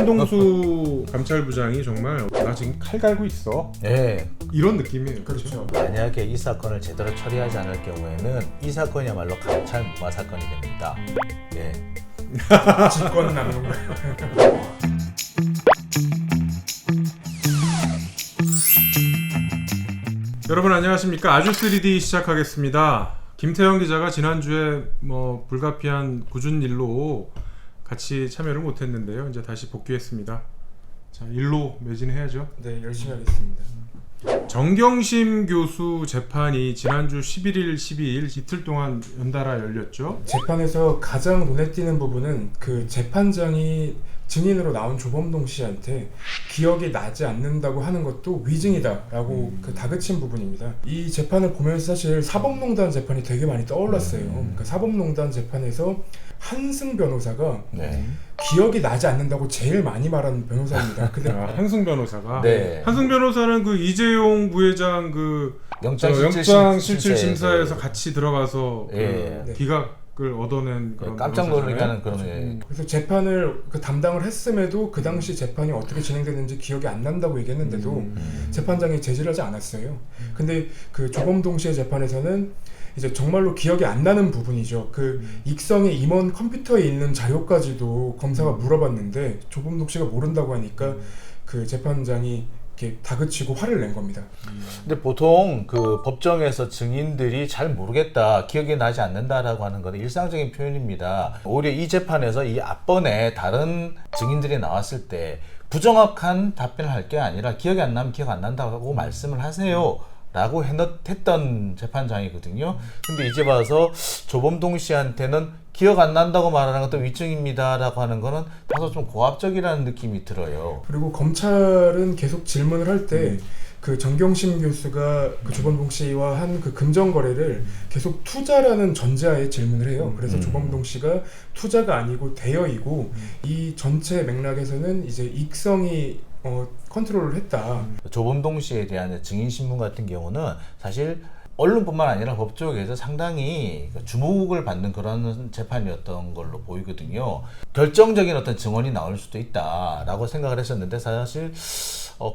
한동수 감찰부장이 정말 나 지금 칼 갈고 있어. 예. 이런 느낌이에요. 그렇죠. 만약에 이 사건을 제대로 처리하지 않을 경우에는 이 사건이야말로 감찰 무마 사건이 됩니다. 예. 직권남용. 여러분 안녕하십니까? 아주 3D 시작하겠습니다. 김태형 기자가 지난주에 불가피한 굳은 일로 같이 참여를 못했는데요. 이제 다시 복귀했습니다. 자, 일로 매진해야죠. 네, 열심히 하겠습니다. 정경심 교수 재판이 지난주 11일, 12일 이틀 동안 연달아 열렸죠. 재판에서 가장 눈에 띄는 부분은 그 재판장이 증인으로 나온 조범동 씨한테 기억이 나지 않는다고 하는 것도 위증이다라고 다그친 부분입니다. 이 재판을 보면서 사실 사법농단 재판이 되게 많이 떠올랐어요. 그러니까 사법농단 재판에서 한승 변호사가 기억이 나지 않는다고 제일 많이 말하는 변호사입니다. 근데 한승 변호사가 네. 한승 변호사는 그 이재용 부회장 그 영장 실질 심사에서 같이 들어가서 그 기각을 얻어낸 그런 깜짝 놀랐다는 그런 그래서 재판을 담당을 했음에도 그 당시 재판이 어떻게 진행됐는지 기억이 안 난다고 얘기했는데도 재판장이 제지를 하지 않았어요. 근데 그 조범동 씨의 재판에서는 이제 정말로 기억이 안 나는 부분이죠. 그 익성의 임원 컴퓨터에 있는 자료까지도 검사가 물어봤는데 조범동 씨가 모른다고 하니까 그 재판장이 이렇게 다그치고 화를 낸 겁니다. 근데 보통 그 법정에서 증인들이 잘 모르겠다, 기억이 나지 않는다라고 하는 것은 일상적인 표현입니다. 오히려 이 재판에서 이 앞번에 다른 증인들이 나왔을 때 부정확한 답변을 할 게 아니라 기억이 안 나면 기억 안 난다고 말씀을 하세요 라고 했던 재판장이거든요. 근데 이제 봐서 조범동 씨한테는 기억 안 난다고 말하는 것도 위증입니다 라고 하는 거는 다소 좀 고압적이라는 느낌이 들어요. 그리고 검찰은 계속 질문을 할 때 그 정경심 교수가 그 조범동 씨와 한 그 금전 거래를 계속 투자라는 전제하에 질문을 해요. 그래서 조범동 씨가 투자가 아니고 대여이고 이 전체 맥락에서는 이제 익성이 컨트롤을 했다. 조범동 씨에 대한 증인 신문 같은 경우는 사실 언론뿐만 아니라 법 쪽에서 상당히 주목을 받는 그런 재판이었던 걸로 보이거든요. 결정적인 어떤 증언이 나올 수도 있다라고 생각을 했었는데 사실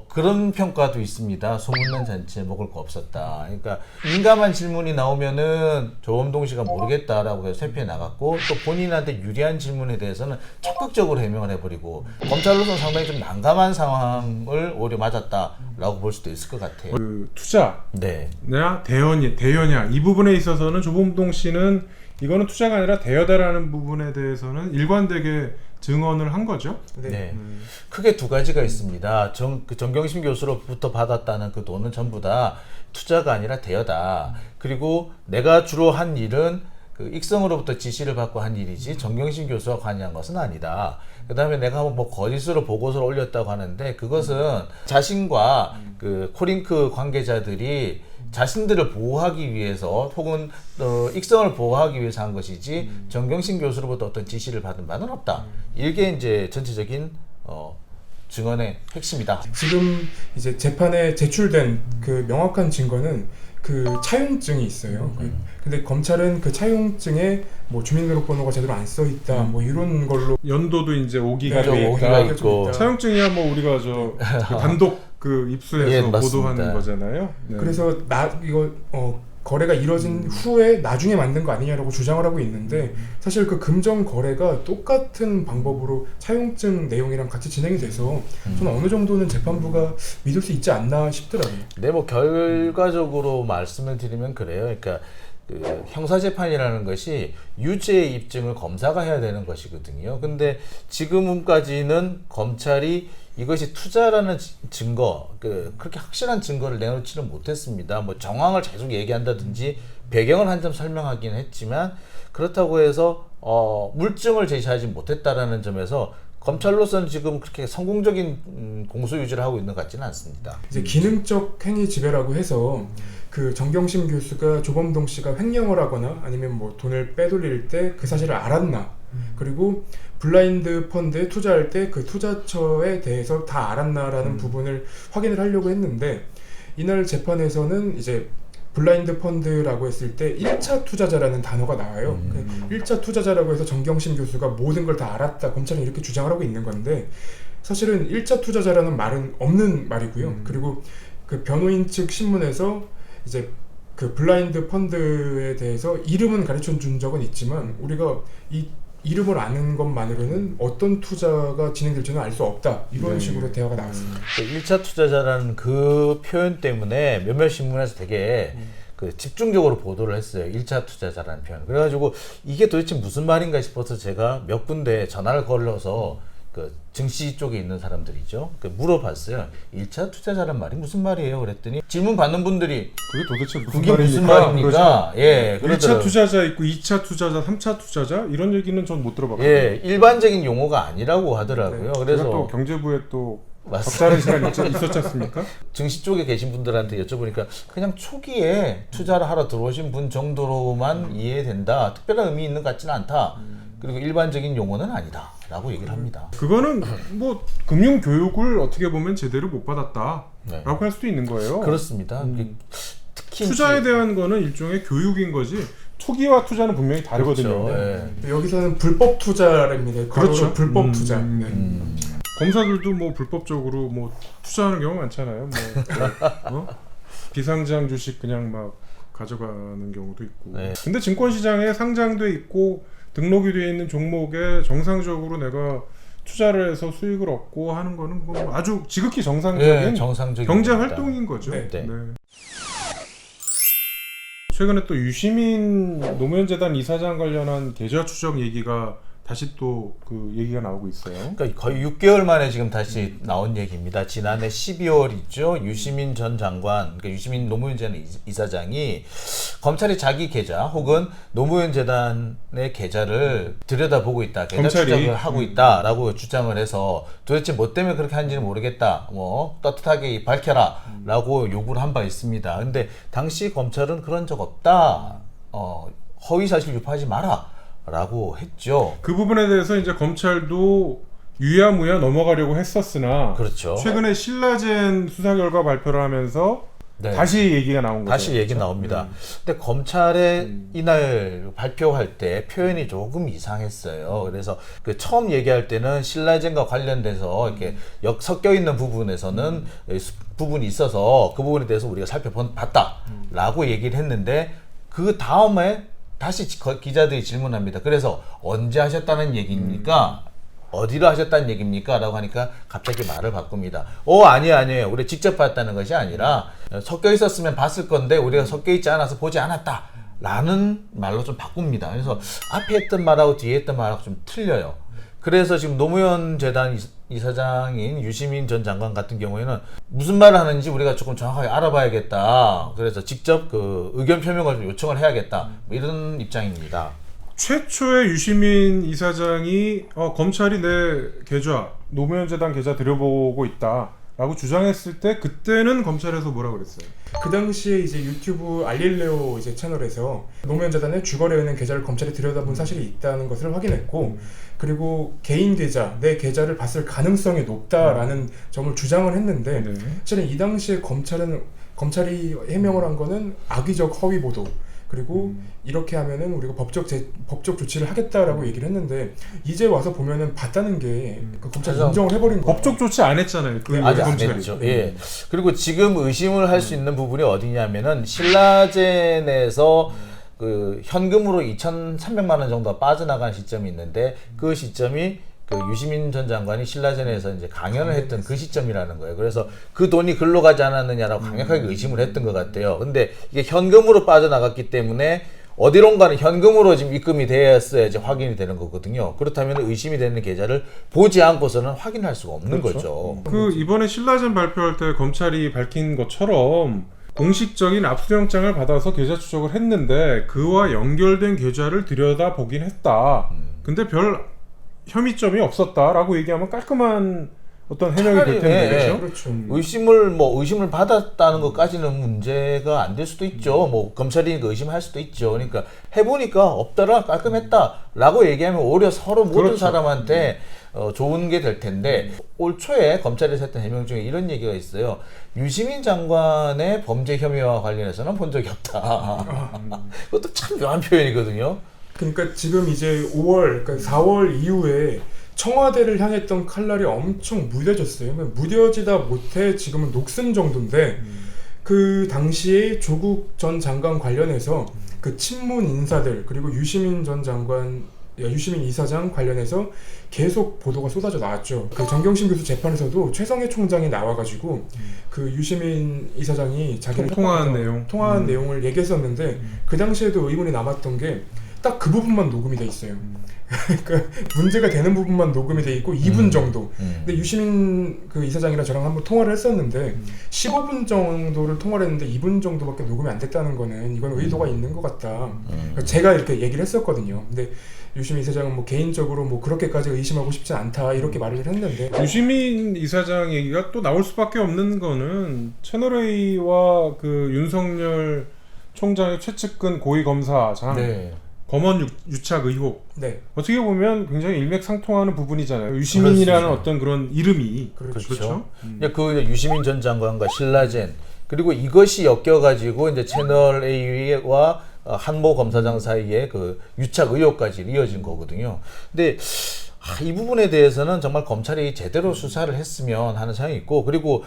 그런 평가도 있습니다. 소문난 잔치에 먹을 거 없었다. 그러니까 민감한 질문이 나오면은 조범동 씨가 모르겠다라고 해서 회피해 나갔고 또 본인한테 유리한 질문에 대해서는 적극적으로 해명을 해버리고 검찰로서는 상당히 좀 난감한 상황을 오히려 맞았다라고 볼 수도 있을 것 같아요. 그 투자, 네. 대여냐 이 부분에 있어서는 조범동 씨는 이거는 투자가 아니라 대여다라는 부분에 대해서는 일관되게 증언을 한 거죠. 네. 크게 두 가지가 있습니다. 정경심 교수로부터 받았다는 그 돈은 전부 다 투자가 아니라 대여다. 그리고 내가 주로 한 일은 그 익성으로부터 지시를 받고 한 일이지 정경심 교수와 관여한 것은 아니다. 그 다음에 내가 거짓으로 보고서를 올렸다고 하는데 그것은 자신과 그 코링크 관계자들이 자신들을 보호하기 위해서 혹은 익성을 보호하기 위해서 한 것이지 정경심 교수로부터 어떤 지시를 받은 바는 없다. 이게 이제 전체적인 증언의 핵심이다. 지금 이제 재판에 제출된 그 명확한 증거는 그 차용증이 있어요. 근데 검찰은 그 차용증에 주민등록번호가 제대로 안 써 있다, 이런 걸로 연도도 이제 오기가 네, 돼 있다. 있고. 차용증이야 우리가 그 단독 그 입수해서 보도하는 거잖아요. 네. 그래서 이거 거래가 이뤄진 후에 나중에 만든 거 아니냐라고 주장을 하고 있는데 사실 그 금전 거래가 똑같은 방법으로 차용증 내용이랑 같이 진행이 돼서 저는 어느 정도는 재판부가 믿을 수 있지 않나 싶더라고요. 네, 결과적으로 말씀을 드리면 그래요. 그러니까 그 형사재판이라는 것이 유죄의 입증을 검사가 해야 되는 것이거든요. 근데 지금까지는 검찰이 이것이 투자라는 증거, 그렇게 확실한 증거를 내놓지는 못했습니다. 정황을 계속 얘기한다든지 배경을 한 점 설명하긴 했지만 그렇다고 해서 물증을 제시하지 못했다라는 점에서 검찰로서는 지금 그렇게 성공적인 공소 유지를 하고 있는 것 같지는 않습니다. 이제 기능적 행위 지배라고 해서 그 정경심 교수가 조범동 씨가 횡령을 하거나 아니면 돈을 빼돌릴 때 그 사실을 알았나, 그리고 블라인드 펀드에 투자할 때 그 투자처에 대해서 다 알았나라는 부분을 확인을 하려고 했는데 이날 재판에서는 이제 블라인드 펀드라고 했을 때 1차 투자자라는 단어가 나와요. 1차 투자자라고 해서 정경심 교수가 모든 걸 다 알았다, 검찰은 이렇게 주장을 하고 있는 건데 사실은 1차 투자자라는 말은 없는 말이고요. 그리고 그 변호인 측 신문에서 이제 그 블라인드 펀드에 대해서 이름은 가르쳐 준 적은 있지만 우리가 이 이름을 아는 것만으로는 어떤 투자가 진행될지는 알 수 없다. 이런 식으로 대화가 나왔습니다. 1차 투자자라는 그 표현 때문에 몇몇 신문에서 되게 그 집중적으로 보도를 했어요. 1차 투자자라는 표현. 그래가지고 이게 도대체 무슨 말인가 싶어서 제가 몇 군데 전화를 걸러서 그 증시 쪽에 있는 사람들이죠. 그 물어봤어요. 1차 투자자란 말이 무슨 말이에요? 그랬더니 질문 받는 분들이 그게 도대체 무슨 그게 무슨 말입니까? 말입니까? 예, 1차 그러더라고요. 투자자 있고 2차 투자자, 3차 투자자 이런 얘기는 전 못 들어봤거든요. 예, 일반적인 용어가 아니라고 하더라고요. 그래서 그래서 또 경제부에 또 맞습니다. 적절한 시간이 있었지 않습니까? 증시 쪽에 계신 분들한테 여쭤보니까 그냥 초기에 투자를 하러 들어오신 분 정도로만 이해된다. 특별한 의미 있는 것 같지는 않다. 그리고 일반적인 용어는 아니다. 라고 얘기를 합니다. 그거는 뭐 금융 교육을 어떻게 보면 제대로 못 받았다라고 네. 할 수도 있는 거예요. 그렇습니다. 특히 투자에 대한 거는 일종의 교육인 거지. 투기와 투자는 분명히 다르거든요. 그렇죠. 예. 여기서는 불법 투자랍니다. 그렇죠. 불법 투자. 네. 검사들도 뭐 불법적으로 뭐 투자하는 경우 많잖아요. 뭐 비상장 주식 그냥 막 가져가는 경우도 있고. 네. 근데 증권시장에 상장돼 있고 등록이 되어 있는 종목에 정상적으로 내가 투자를 해서 수익을 얻고 하는 거는 뭐 아주 지극히 정상적인 예, 정상적인 경제 겁니다. 활동인 거죠. 네. 네. 최근에 또 유시민 노무현재단 이사장 관련한 계좌 추적 얘기가 다시 또 그 얘기가 나오고 있어요. 그러니까 거의 6개월 만에 지금 다시 나온 얘기입니다. 지난해 12월이죠. 유시민 전 장관, 그러니까 유시민 노무현 재단 이사장이 검찰이 자기 계좌 혹은 노무현 재단의 계좌를 들여다보고 있다, 계좌 검찰이? 추적을 하고 있다라고 주장을 해서 도대체 뭐 때문에 그렇게 하는지는 모르겠다. 뭐 떳떳하게 밝혀라라고 요구를 한 바 있습니다. 근데 당시 검찰은 그런 적 없다. 허위 사실 유포하지 마라. 라고 했죠. 그 부분에 대해서 이제 검찰도 유야무야 넘어가려고 했었으나 그렇죠. 최근에 신라젠 수사 결과 발표를 하면서 네. 다시 얘기가 나온 거죠. 다시 얘기 나옵니다. 근데 검찰에 이날 발표할 때 표현이 조금 이상했어요. 그래서 그 처음 얘기할 때는 신라젠과 관련돼서 이렇게 섞여 있는 부분에서는 부분이 있어서 그 부분에 대해서 우리가 살펴봤다라고 얘기를 했는데 그 다음에 다시 기자들이 질문합니다. 그래서 언제 하셨다는 얘기입니까? 어디로 하셨다는 얘기입니까? 라고 하니까 갑자기 말을 바꿉니다. 아니에요. 우리 직접 봤다는 것이 아니라 섞여 있었으면 봤을 건데 우리가 섞여 있지 않아서 보지 않았다. 라는 말로 좀 바꿉니다. 그래서 앞에 했던 말하고 뒤에 했던 말하고 좀 틀려요. 그래서 지금 노무현 재단 이사장인 유시민 전 장관 같은 경우에는 무슨 말을 하는지 우리가 조금 정확하게 알아봐야겠다. 그래서 직접 그 의견 표명을 좀 요청을 해야겠다. 뭐 이런 입장입니다. 최초의 유시민 이사장이 검찰이 내 계좌 노무현 재단 계좌 들여보고 있다라고 주장했을 때 그때는 검찰에서 뭐라 그랬어요? 그 당시에 이제 유튜브 알릴레오 이제 채널에서 노무현 재단의 주거래에 있는 계좌를 검찰이 들여다본 사실이 있다는 것을 확인했고, 그리고 개인 계좌, 내 계좌를 봤을 가능성이 높다라는 점을 주장을 했는데, 네. 사실은 이 당시에 검찰이 해명을 한 거는 악의적 허위 보도, 그리고 이렇게 하면은 우리가 법적 조치를 하겠다라고 얘기를 했는데, 이제 와서 보면은 봤다는 게 그 검찰이 인정을 해버린 거예요. 법적 조치 안 했잖아요. 그 아직 안 검찰이. 했죠. 예. 그리고 지금 의심을 할 수 있는 부분이 어디냐면은 신라젠에서 그 현금으로 2,300만 원 정도가 빠져나간 시점이 있는데 그 시점이 그 유시민 전 장관이 신라젠에서 이제 강연을 했던 그 시점이라는 거예요. 그래서 그 돈이 글로 가지 않았느냐라고 강력하게 의심을 했던 것 같아요. 근데 이게 현금으로 빠져나갔기 때문에 어디론가는 현금으로 지금 입금이 되었어야지 확인이 되는 거거든요. 그렇다면 의심이 되는 계좌를 보지 않고서는 확인할 수가 없는 거죠. 그 이번에 신라젠 발표할 때 검찰이 밝힌 것처럼 공식적인 압수영장을 받아서 계좌 추적을 했는데 그와 연결된 계좌를 들여다보긴 했다. 근데 별 혐의점이 없었다라고 얘기하면 깔끔한 어떤 해명이 될 텐데, 예, 그렇죠? 그렇죠. 의심을 받았다는 것까지는 문제가 안 될 수도 있죠. 뭐 검찰이니까 의심할 수도 있죠. 그러니까 해보니까 없더라, 깔끔했다라고 얘기하면 오히려 서로 모든 그렇죠. 사람한테 좋은 게 될 텐데, 올 초에 검찰에서 했던 해명 중에 이런 얘기가 있어요. 유시민 장관의 범죄 혐의와 관련해서는 본 적이 없다. 그것도 참 묘한 표현이거든요. 그러니까 지금 이제 5월, 그러니까 4월 이후에 청와대를 향했던 칼날이 엄청 무뎌졌어요. 무뎌지다 못해 지금은 녹슨 정도인데 그 당시에 조국 전 장관 관련해서 그 친문 인사들 그리고 유시민 전 장관, 유시민 이사장 관련해서 계속 보도가 쏟아져 나왔죠. 그 정경심 교수 재판에서도 최성해 총장이 나와가지고 그 유시민 이사장이 자기를 통화한 내용을 얘기했었는데 그 당시에도 의문이 남았던 게 딱 그 부분만 녹음이 돼 있어요. 그러니까 문제가 되는 부분만 녹음이 돼 있고 2분 정도. 근데 유시민 그 이사장이랑 저랑 한번 통화를 했었는데 15분 정도를 통화를 했는데 2분 정도밖에 녹음이 안 됐다는 거는 이건 의도가 있는 것 같다. 그러니까 제가 이렇게 얘기를 했었거든요. 근데 유시민 이사장은 뭐 개인적으로 뭐 그렇게까지 의심하고 싶지 않다 이렇게 말을 했는데 유시민 이사장 얘기가 또 나올 수밖에 없는 거는 채널A와 그 윤석열 총장의 최측근 고위 검사장 네. 검언 유착 의혹 네. 어떻게 보면 굉장히 일맥상통하는 부분이잖아요. 유시민이라는 그렇습니다. 어떤 그런 이름이 그렇죠. 그 유시민 전 장관과 신라젠 그리고 이것이 엮여가지고 이제 채널 A와 한모 검사장 사이에 그 유착 의혹까지 이어진 거거든요. 근데 이 부분에 대해서는 정말 검찰이 제대로 수사를 했으면 하는 생각이 있고 그리고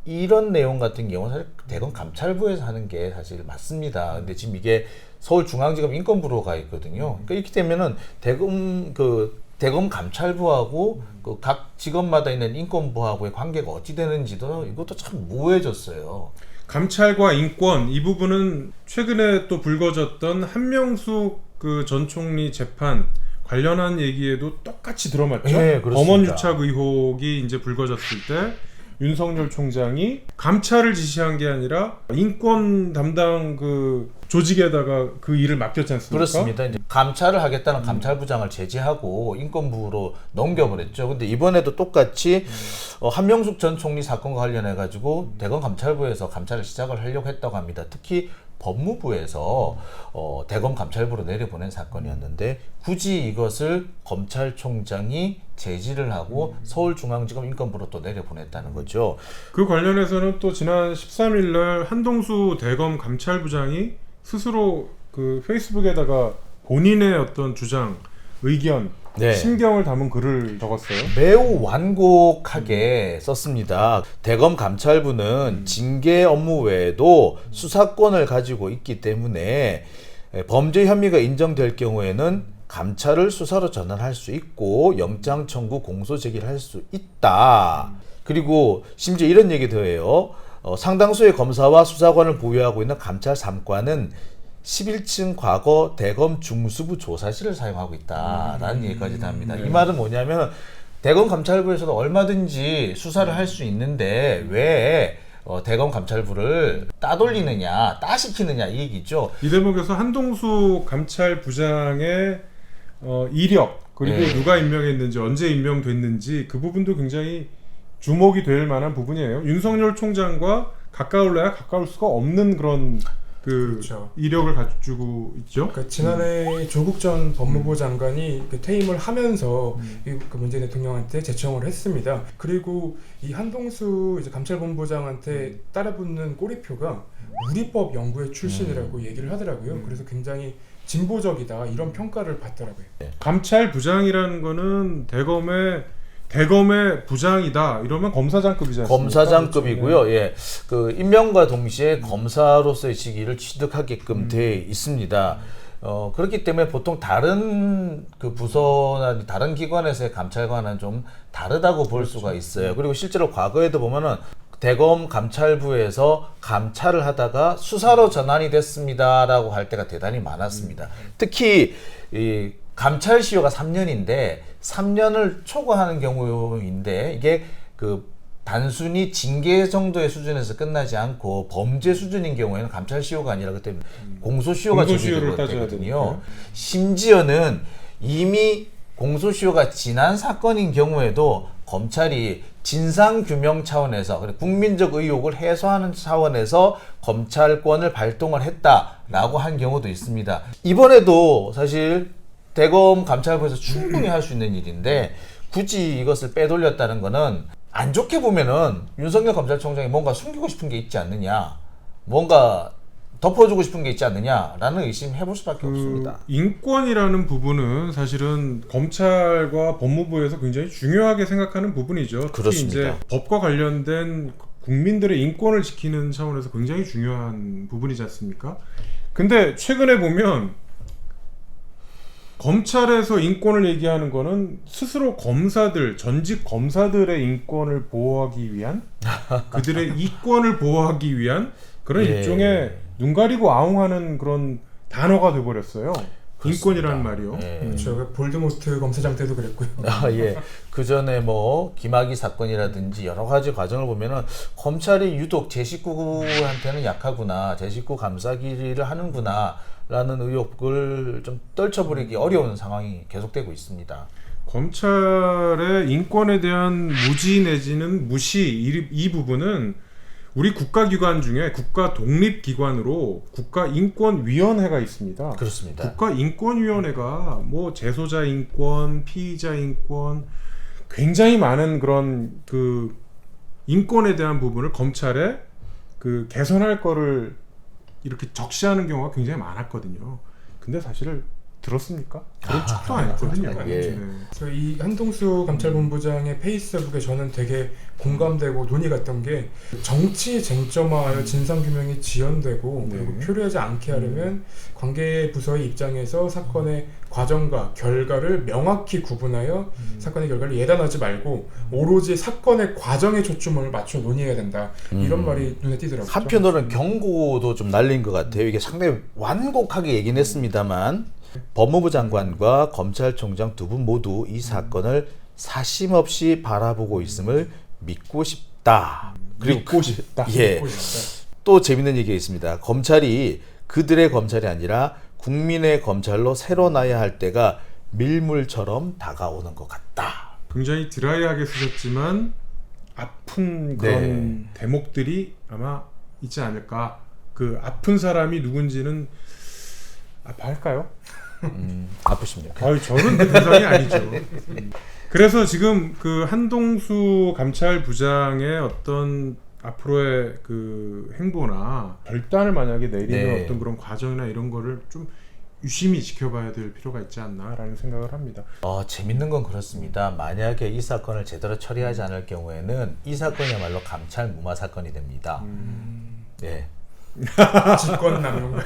이런 내용 같은 경우는 사실 대검 감찰부에서 하는 게 사실 맞습니다. 근데 지금 이게 서울중앙지검 인권부로 가 있거든요. 그러니까 이렇게 되면은 대검 감찰부하고 그 각 지검마다 있는 인권부하고의 관계가 어찌 되는지도 이것도 참 모호해졌어요. 감찰과 인권 이 부분은 최근에 또 불거졌던 한명숙 그 전 총리 재판 관련한 얘기에도 똑같이 들어맞죠. 네, 그렇습니다. 검언 유착 의혹이 이제 불거졌을 때 윤석열 총장이 감찰을 지시한 게 아니라 인권 담당 그 조직에다가 그 일을 맡겼지 않습니까? 그렇습니다. 이제 감찰을 하겠다는 감찰부장을 제지하고 인권부로 넘겨버렸죠. 근데 이번에도 똑같이 한명숙 전 총리 사건과 관련해 가지고 대검 감찰부에서 감찰을 시작을 하려고 했다고 합니다. 특히 법무부에서 대검 감찰부로 내려보낸 사건이었는데 굳이 이것을 검찰총장이 제지를 하고 서울중앙지검 인권부로 또 내려보냈다는 거죠. 그 관련해서는 또 지난 13일 날 한동수 대검 감찰부장이 스스로 그 페이스북에다가 본인의 어떤 주장, 의견, 네. 심경을 담은 글을 적었어요. 매우 완곡하게 썼습니다. 대검 감찰부는 징계 업무 외에도 수사권을 가지고 있기 때문에 범죄 혐의가 인정될 경우에는 감찰을 수사로 전환할 수 있고 영장 청구 공소 제기를 할 수 있다. 그리고 심지어 이런 얘기도 해요. 상당수의 검사와 수사관을 보유하고 있는 감찰 3과는 11층 과거 대검 중수부 조사실을 사용하고 있다라는 얘기까지도 합니다. 이 말은 뭐냐면 대검 감찰부에서도 얼마든지 수사를 할 수 있는데 왜 대검 감찰부를 따돌리느냐, 따시키느냐 이 얘기죠. 이 대목에서 한동수 감찰부장의 이력 그리고 네. 누가 임명했는지 언제 임명됐는지 그 부분도 굉장히 주목이 될 만한 부분이에요. 윤석열 총장과 가까울래야 가까울 수가 없는 그런 그렇죠. 이력을 가지고 있죠. 그러니까 지난해 조국 전 법무부 장관이 퇴임을 하면서 그 문재인 대통령한테 제청을 했습니다. 그리고 이 한동수 이제 감찰본부장한테 따라붙는 꼬리표가 우리법 연구회 출신이라고 얘기를 하더라고요. 그래서 굉장히 진보적이다 이런 평가를 받더라고요. 감찰부장이라는 거는 대검의 부장이다 이러면 검사장급이지 않습니까? 검사장급이고요. 예, 그 임명과 동시에 검사로서의 직위를 취득하게끔 돼 있습니다. 그렇기 때문에 보통 다른 그 부서나 다른 기관에서의 감찰과는 좀 다르다고 볼 수가 있어요. 그리고 실제로 과거에도 보면은 대검 감찰부에서 감찰을 하다가 수사로 전환이 됐습니다라고 할 때가 대단히 많았습니다. 특히 이 감찰 시효가 3년인데 3년을 초과하는 경우인데 이게 그 단순히 징계 정도의 수준에서 끝나지 않고 범죄 수준인 경우에는 감찰 시효가 아니라 그때 공소 시효가 적용되거든요. 심지어는 이미 공소 시효가 지난 사건인 경우에도 검찰이 진상규명 차원에서 국민적 의혹을 해소하는 차원에서 검찰권을 발동을 했다라고 한 경우도 있습니다. 이번에도 사실 대검 감찰부에서 충분히 할 수 있는 일인데 굳이 이것을 빼돌렸다는 거는 안 좋게 보면은 윤석열 검찰총장이 뭔가 숨기고 싶은 게 있지 않느냐, 뭔가 덮어주고 싶은 게 있지 않느냐라는 의심해볼 수밖에 없습니다. 인권이라는 부분은 사실은 검찰과 법무부에서 굉장히 중요하게 생각하는 부분이죠. 특히 그렇습니다. 이제 법과 관련된 국민들의 인권을 지키는 차원에서 굉장히 중요한 부분이지 않습니까? 근데 최근에 보면 검찰에서 인권을 얘기하는 거는 스스로 검사들, 전직 검사들의 인권을 보호하기 위한 그들의 이권을 보호하기 위한 그런 예. 일종의 눈 가리고 아웅하는 그런 단어가 돼버렸어요. 인권이라는 말이요. 예. 그렇죠. 볼드모트 검사장 때도 그랬고요. 예. 그 전에 뭐 김학의 사건이라든지 여러 가지 과정을 보면은 검찰이 유독 제 식구한테는 약하구나, 제 식구 감싸기를 하는구나라는 의혹을 좀 떨쳐버리기 어려운 상황이 계속되고 있습니다. 검찰의 인권에 대한 무지 내지는 무시 이 부분은 우리 국가기관 중에 국가 독립기관으로 국가인권위원회가 있습니다. 그렇습니다. 국가인권위원회가 뭐 재소자 인권, 피의자 인권 굉장히 많은 그런 그 인권에 대한 부분을 검찰에 그 개선할 거를 이렇게 적시하는 경우가 굉장히 많았거든요. 근데 사실 들었습니까? 그런 척도 안 했거든요. 예. 네. 그래서 이 한동수 감찰본부장의 페이스북에 저는 되게 공감되고 논의 갔던 게 정치 쟁점화하여 진상규명이 지연되고 네. 그리고 표류하지 않게 하려면 관계 부서의 입장에서 사건의 과정과 결과를 명확히 구분하여 사건의 결과를 예단하지 말고 오로지 사건의 과정에 초점을 맞춰 논의해야 된다. 이런 말이 눈에 띄더라고요. 한편으로는 경고도 좀 날린 것 같아요. 이게 상당히 완곡하게 얘기는 했습니다만 법무부 장관과 검찰총장 두 분 모두 이 사건을 사심 없이 바라보고 있음을 믿고 싶다. 그리고 믿고 싶다. 예. 믿고 싶다. 또 재밌는 얘기가 있습니다. 검찰이 그들의 검찰이 아니라 국민의 검찰로 새로 나야 할 때가 밀물처럼 다가오는 것 같다. 굉장히 드라이하게 쓰셨지만 아픈 그런 대목들이 아마 있지 않을까. 그 아픈 사람이 누군지는 아파할까요? 아프십니까? 아유, 저는 그 대상이 아니죠. 그래서 지금 그 한동수 감찰부장의 어떤 앞으로의 그 행보나 결단을 만약에 내리는 네. 어떤 그런 과정이나 이런 거를 좀 유심히 지켜봐야 될 필요가 있지 않나라는 생각을 합니다. 재밌는 건 그렇습니다. 만약에 이 사건을 제대로 처리하지 않을 경우에는 이 사건이야말로 감찰 무마 사건이 됩니다. 네. 직권남용.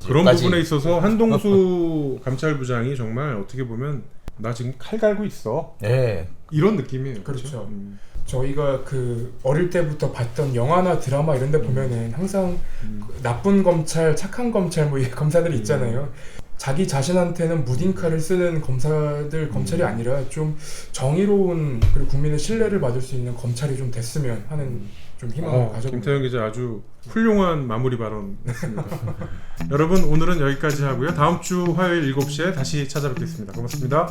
그런 여기까지. 부분에 있어서 한동수 감찰부장이 정말 어떻게 보면 나 지금 칼 갈고 있어 네. 이런 느낌이에요. 그렇죠. 저희가 그 어릴 때부터 봤던 영화나 드라마 이런 데 보면은 항상 그 나쁜 검찰, 착한 검찰 뭐 이 검사들이 있잖아요. 자기 자신한테는 무딘카를 쓰는 검찰이 아니라 좀 정의로운 그리고 국민의 신뢰를 받을 수 있는 검찰이 좀 됐으면 하는 좀 희망을 가져봅니다. 김태형 기자 아주 훌륭한 마무리 발언했습니다. 여러분 오늘은 여기까지 하고요. 다음 주 화요일 7시에 다시 찾아뵙겠습니다. 고맙습니다.